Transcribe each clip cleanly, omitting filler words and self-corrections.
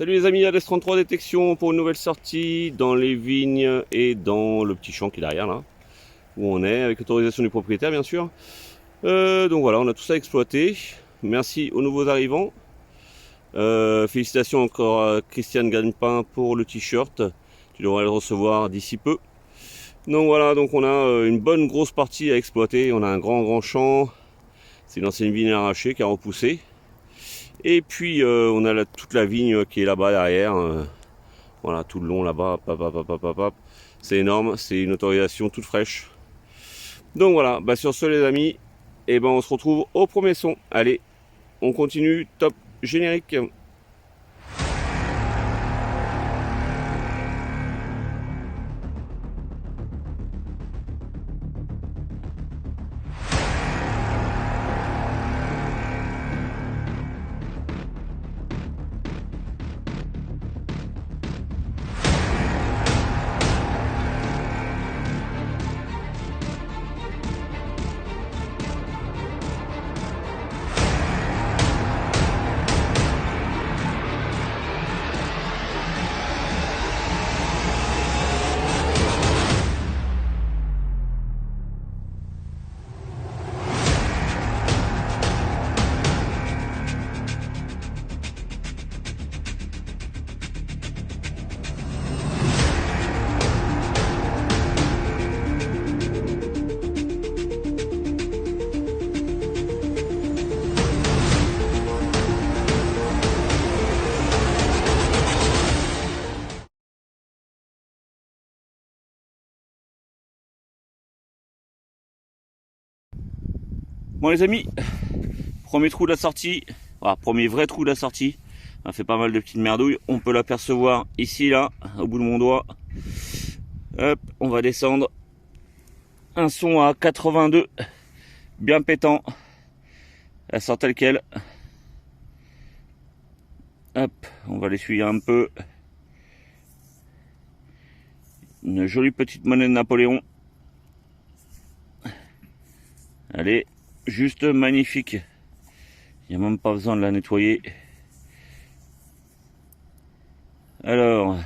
Salut les amis, ADS33 détection pour une nouvelle sortie dans les vignes et dans le petit champ qui est derrière là, où on est, avec autorisation du propriétaire bien sûr. Donc voilà, on a tout ça exploité. Merci aux nouveaux arrivants. Félicitations encore à Christiane Gagnepin pour le t-shirt. Tu devrais le recevoir d'ici peu. Donc voilà, donc on a une bonne grosse partie à exploiter. On a un grand champ. C'est une ancienne vigne arrachée qui a repoussé. Et puis on a toute la vigne qui est là-bas derrière. Voilà, tout le long là-bas. C'est énorme, c'est une autorisation toute fraîche. Donc voilà, sur ce les amis, et on se retrouve au premier son. Allez, on continue, top générique. Bon les amis, premier trou de la sortie, premier vrai trou de la sortie. On a fait pas mal de petites merdouilles. On peut l'apercevoir ici, là, au bout de mon doigt. Hop, on va descendre. Un son à 82, bien pétant. Elle sort telle quelle. Hop, on va l'essuyer un peu. Une jolie petite monnaie de Napoléon. Elle est juste magnifique. Il n'y a même pas besoin de la nettoyer. Alors,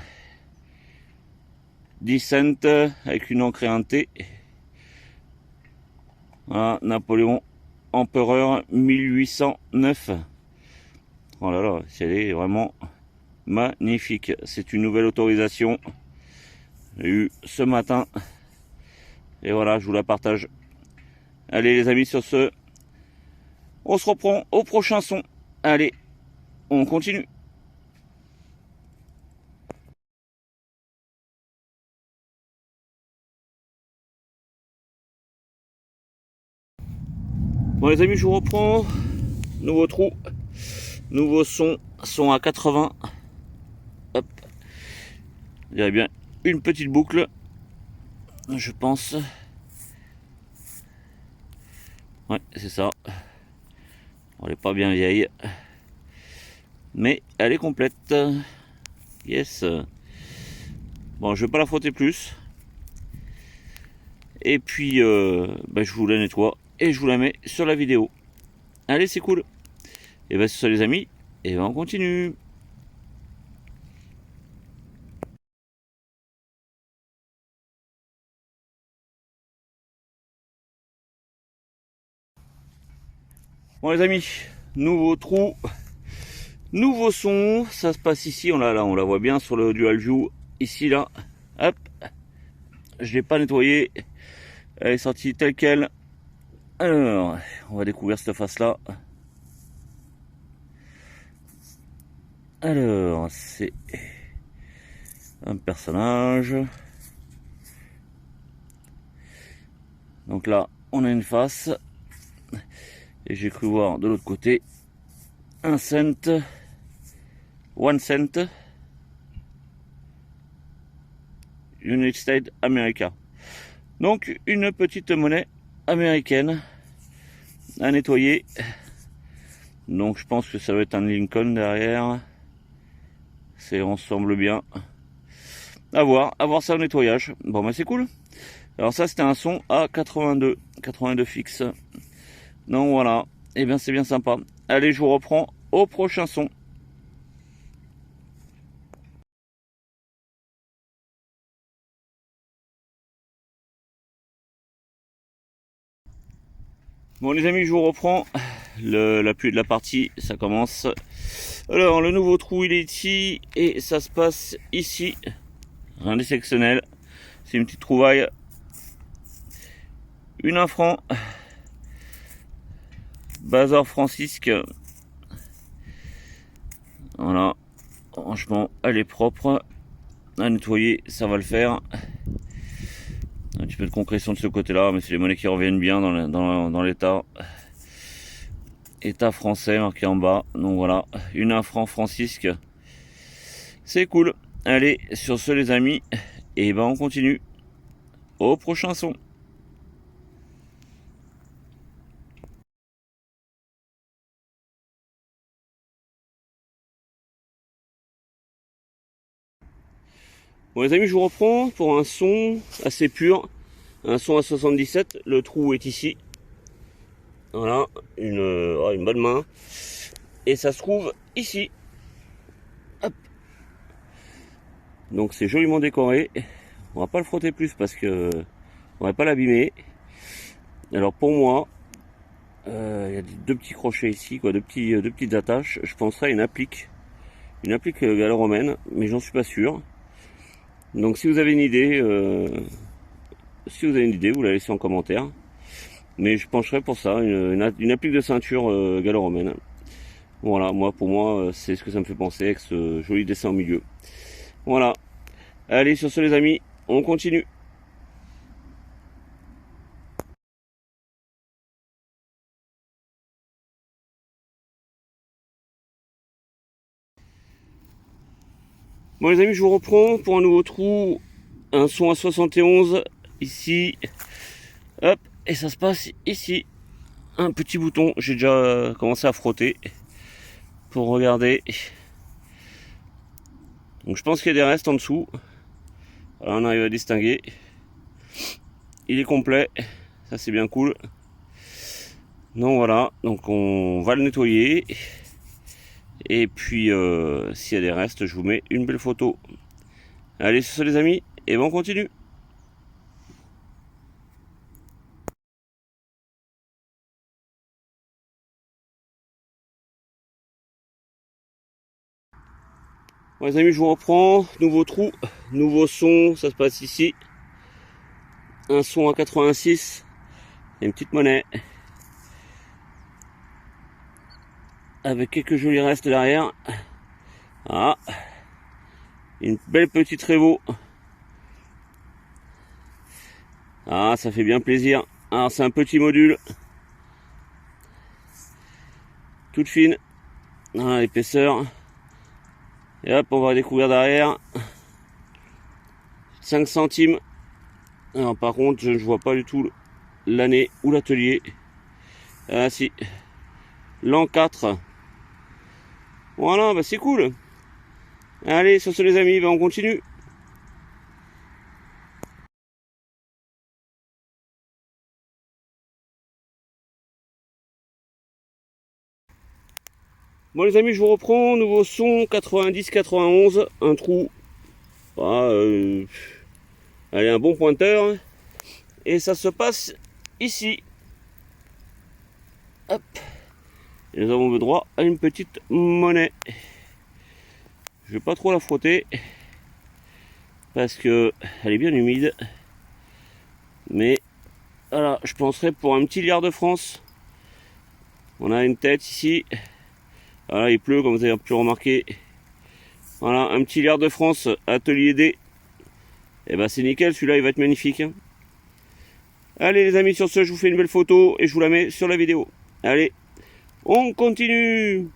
10 cents avec une encre et un T. Voilà, Napoléon Empereur 1809. Oh là là, c'est vraiment magnifique. C'est une nouvelle autorisation. J'ai eu ce matin. Et voilà, je vous la partage. Allez les amis, sur ce, on se reprend au prochain son. Allez, on continue. Bon les amis, je vous reprends. Nouveau trou, nouveau son à 80. Hop. Il y a bien une petite boucle, je pense. Ouais, c'est ça. Elle n'est pas bien vieille, mais elle est complète. Yes. Bon, je vais pas la frotter plus. Et puis, je vous la nettoie et je vous la mets sur la vidéo. Allez, c'est cool. Et c'est ça les amis. Et on continue. Bon les amis, nouveau trou, nouveau son. Ça se passe ici. On la voit bien sur le dual view. Ici là. Hop. Je l'ai pas nettoyé. Elle est sortie telle quelle. Alors, on va découvrir cette face là. Alors, c'est un personnage. Donc là, on a une face. Et j'ai cru voir de l'autre côté un cent. One cent. United States America. Donc, une petite monnaie américaine à nettoyer. Donc, je pense que ça va être un Lincoln derrière. On semble bien. À voir ça au nettoyage. Bon, c'est cool. Alors ça, c'était un son à 82 fixe. Donc voilà, et bien c'est bien sympa. Allez, je vous reprends au prochain son. Bon les amis, je vous reprends. La pluie de la partie, ça commence. Alors le nouveau trou il est ici et ça se passe ici. Rien d'exceptionnel. C'est une petite trouvaille. Une 1 franc. Bazar Francisque. Voilà. Franchement, elle est propre. À nettoyer, ça va le faire. Un petit peu de concrétion de ce côté-là, mais c'est les monnaies qui reviennent bien dans l'état. État français marqué en bas. Donc voilà, une 1 franc Francisque. C'est cool. Allez, sur ce les amis, et ben on continue. Au prochain son. Bon les amis, je vous reprends pour un son assez pur, un son à 77, le trou est ici. Voilà, une bonne main. Et ça se trouve ici. Hop. Donc c'est joliment décoré. On va pas le frotter plus parce que on va pas l'abîmer. Alors pour moi, il y a deux petits crochets ici, quoi, deux petites attaches. Je penserais à une applique gallo-romaine, mais j'en suis pas sûr. Donc si vous avez une idée, vous la laissez en commentaire. Mais je pencherais pour ça, une applique de ceinture gallo-romaine. Voilà, pour moi, c'est ce que ça me fait penser avec ce joli dessin au milieu. Voilà. Allez, sur ce les amis, on continue. Bon les amis, je vous reprends pour un nouveau trou, un son à 71 ici. Hop, et ça se passe ici. Un petit bouton, j'ai déjà commencé à frotter pour regarder. Donc je pense qu'il y a des restes en dessous. Voilà, on arrive à distinguer. Il est complet, ça c'est bien cool. Donc voilà, donc on va le nettoyer. Et puis s'il y a des restes, je vous mets une belle photo. Allez, sur ce les amis, et bon on continue. Bon les amis, je vous reprends, nouveau trou, nouveau son, ça se passe ici. Un son à 86, et une petite monnaie. Avec quelques jolis restes derrière. Ah, une belle petite Révo. Ah, ça fait bien plaisir. Alors c'est un petit module. Toute fine. Ah, l'épaisseur. Et hop, on va découvrir derrière. 5 centimes. Alors par contre, je ne vois pas du tout l'année ou l'atelier. Ah si. L'an 4. Voilà, bah c'est cool. Allez, sur ce les amis, bah on continue. Bon les amis, je vous reprends, nouveau son 90-91, un trou. Ah, allez, un bon pointeur. Et ça se passe ici. Hop. Et nous avons le droit à une petite monnaie. Je vais pas trop la frotter parce que elle est bien humide. Mais voilà, je penserais pour un petit liard de France. On a une tête ici. Voilà, il pleut comme vous avez pu remarquer. Voilà, un petit liard de France, atelier D. Et ben c'est nickel, celui-là il va être magnifique. Allez les amis, sur ce, je vous fais une belle photo et je vous la mets sur la vidéo. Allez, on continue.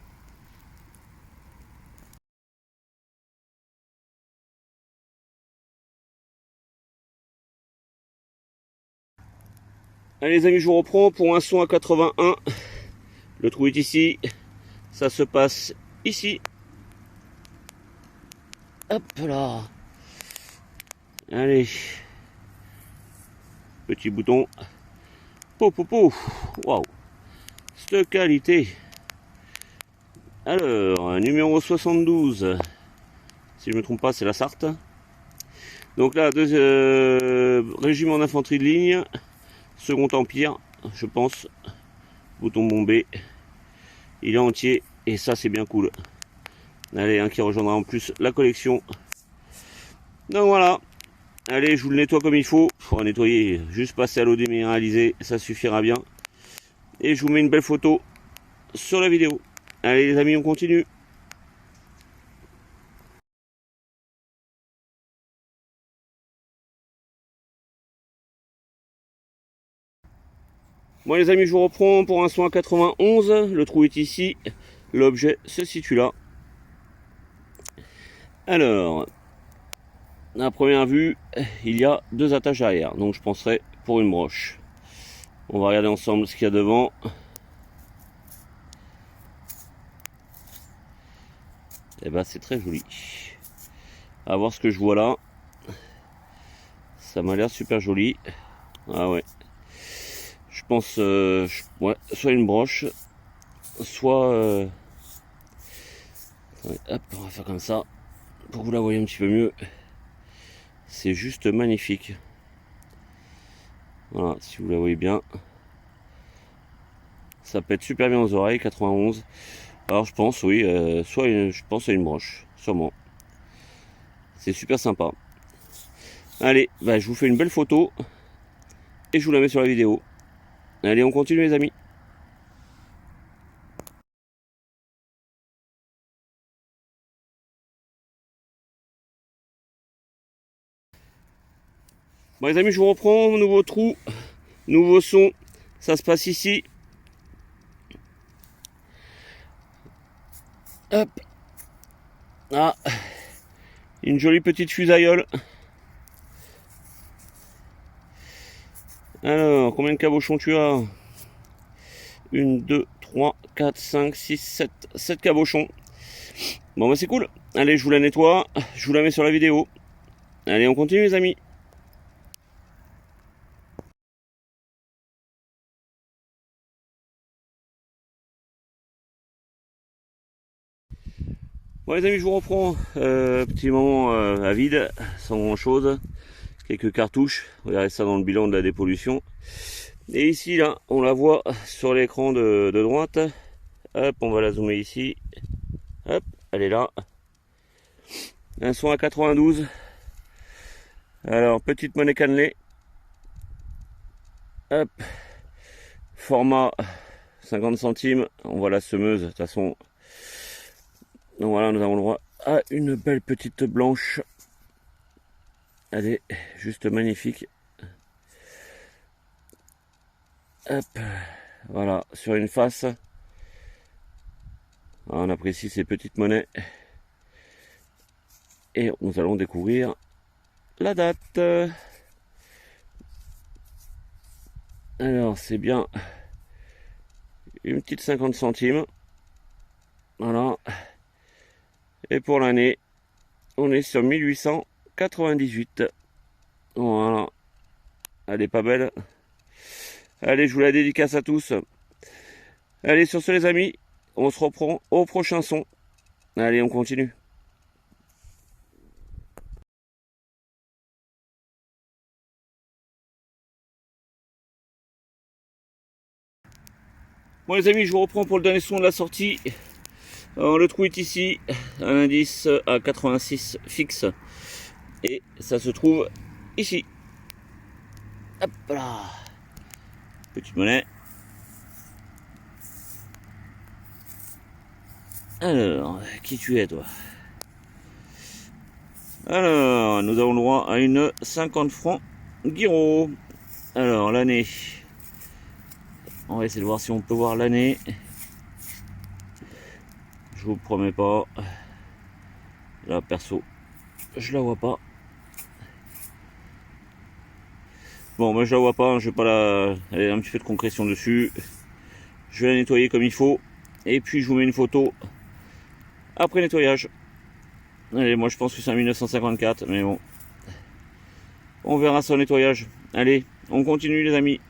Allez les amis, je vous reprends pour un son à 81. Le trou est ici. Ça se passe ici. Hop là. Allez. Petit bouton. Waouh. Cette qualité. Alors, numéro 72. Si je ne me trompe pas, c'est la Sarthe. Donc là, régiment d'infanterie de ligne. Second Empire, je pense. bouton bombé. Il est entier et ça c'est bien cool. Allez, un qui rejoindra en plus la collection. Donc voilà. Allez, je vous le nettoie comme il faut. Pour nettoyer, juste passer à l'eau déminéralisée, ça suffira bien. Et je vous mets une belle photo sur la vidéo. Allez les amis, on continue. Bon les amis, je vous reprends pour un soin 91. Le trou est ici. L'objet se situe là. Alors, à première vue, il y a deux attaches arrière. Donc je penserai pour une broche. On va regarder ensemble ce qu'il y a devant. Et ben c'est très joli. À voir ce que je vois là. Ça m'a l'air super joli. Ah ouais. Je pense ouais, soit une broche, soit ouais, hop, on va faire comme ça pour que vous la voyez un petit peu mieux. C'est juste magnifique. Voilà, si vous la voyez bien. Ça pète super bien aux oreilles, 91. Alors je pense, oui, je pense à une broche, sûrement. C'est super sympa. Allez, bah, je vous fais une belle photo et je vous la mets sur la vidéo. Allez, on continue les amis. Bon les amis, je vous reprends, nouveau trou, nouveau son, ça se passe ici. Hop. Ah, une jolie petite fusaillole. Alors, combien de cabochons tu as? 1, 2, 3, 4, 5, 6, 7. 7 cabochons. Bon bah c'est cool. Allez, je vous la nettoie, je vous la mets sur la vidéo. Allez, on continue les amis. Bon les amis, je vous reprends. Petit moment à vide, sans grand chose. Quelques cartouches. Regardez ça dans le bilan de la dépollution. Et ici là, on la voit sur l'écran de droite. Hop, on va la zoomer ici. Hop, elle est là. Un son à 92. Alors, petite monnaie cannelée. Hop. Format 50 centimes. On voit la semeuse. De toute façon. Donc voilà, nous avons le droit à une belle petite blanche. Elle est juste magnifique. Hop. Voilà, sur une face. On apprécie ces petites monnaies. Et nous allons découvrir la date. Alors, c'est bien une petite 50 centimes. Voilà. Et pour l'année, on est sur 1898. Voilà. Elle est pas belle. Allez, je vous la dédicace à tous. Allez, sur ce les amis, on se reprend au prochain son. Allez, on continue. Bon les amis, je vous reprends pour le dernier son de la sortie. Alors, le trou est ici, un indice à 86 fixe. Et ça se trouve ici. Hop là. Petite monnaie. Alors, qui tu es toi? Alors, nous avons le droit à une 50 francs Guiraud. Alors, l'année. On va essayer de voir si on peut voir l'année. Je vous promets pas. Là, perso, je la vois pas. Bon, moi je la vois pas. Hein, je vais pas la. Elle a un petit peu de concrétion dessus. Je vais la nettoyer comme il faut. Et puis, je vous mets une photo après nettoyage. Allez, moi je pense que c'est un 1954, mais bon. On verra ça au nettoyage. Allez, on continue les amis.